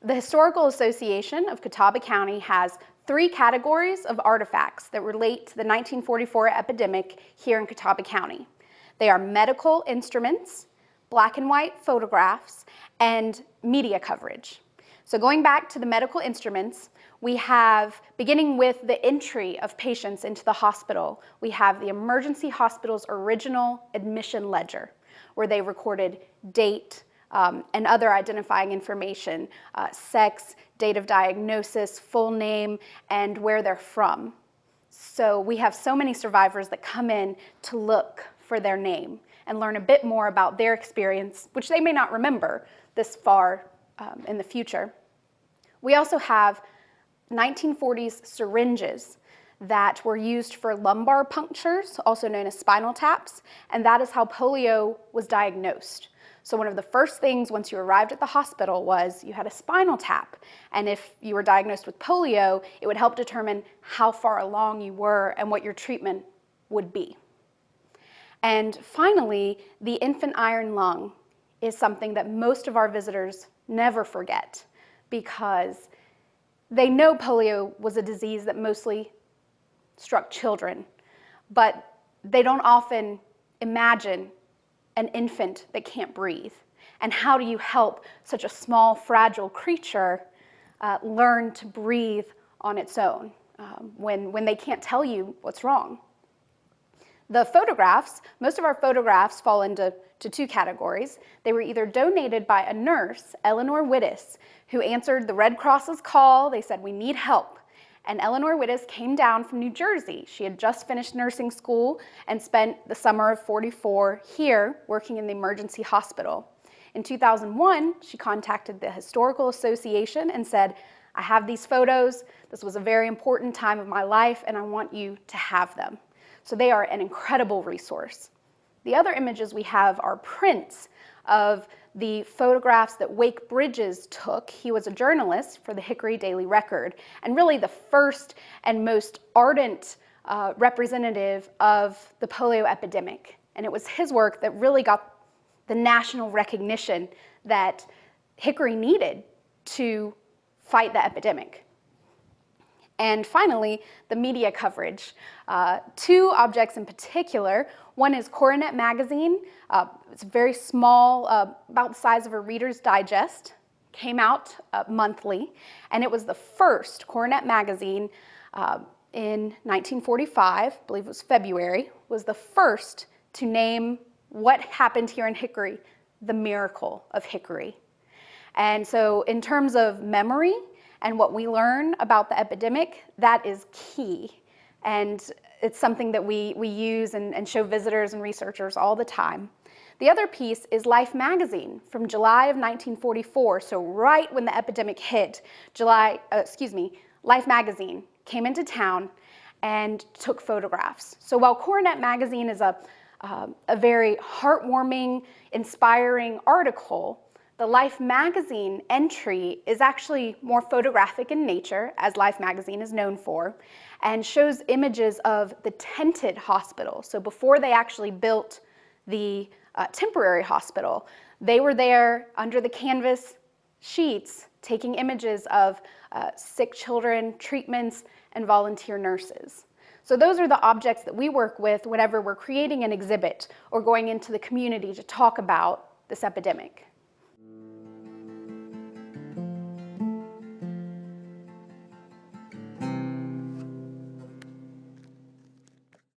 The Historical Association of Catawba County has 3 categories of artifacts that relate to the 1944 epidemic here in Catawba County. They are medical instruments, black and white photographs, and media coverage. So going back to the medical instruments, we have, beginning with the entry of patients into the hospital, we have the emergency hospital's original admission ledger, where they recorded date and other identifying information, sex, date of diagnosis, full name, and where they're from. So we have so many survivors that come in to look for their name and learn a bit more about their experience, which they may not remember this far in the future. We also have 1940s syringes that were used for lumbar punctures, also known as spinal taps, and that is how polio was diagnosed. So one of the first things once you arrived at the hospital was you had a spinal tap, and if you were diagnosed with polio, it would help determine how far along you were and what your treatment would be. And finally, the infant iron lung is something that most of our visitors never forget, because they know polio was a disease that mostly struck children, but they don't often imagine an infant that can't breathe. And how do you help such a small, fragile creature learn to breathe on its own when they can't tell you what's wrong? The photographs, most of our photographs fall into 2 categories. They were either donated by a nurse, Eleanor Wittes, who answered the Red Cross's call. They said, "We need help." And Eleanor Wittes came down from New Jersey. She had just finished nursing school and spent the summer of '44 here working in the emergency hospital. In 2001, she contacted the Historical Association and said, "I have these photos. This was a very important time of my life, and I want you to have them." So they are an incredible resource. The other images we have are prints of the photographs that Wake Bridges took. He was a journalist for the Hickory Daily Record, and really the first and most ardent representative of the polio epidemic. And it was his work that really got the national recognition that Hickory needed to fight the epidemic. And finally, the media coverage. 2 objects in particular. One is Coronet magazine. It's very small, about the size of a Reader's Digest. Came out monthly, and it was the first Coronet magazine in 1945, I believe it was February, was the first to name what happened here in Hickory, the miracle of Hickory. And so in terms of memory, and what we learn about the epidemic, that is key. And it's something that we use and show visitors and researchers all the time. The other piece is Life magazine from July of 1944. So right when the epidemic hit, Life magazine came into town and took photographs. So while Coronet magazine is a very heartwarming, inspiring article, the Life magazine entry is actually more photographic in nature, as Life magazine is known for, and shows images of the tented hospital. So before they actually built the temporary hospital, they were there under the canvas sheets taking images of sick children, treatments, and volunteer nurses. So those are the objects that we work with whenever we're creating an exhibit or going into the community to talk about this epidemic.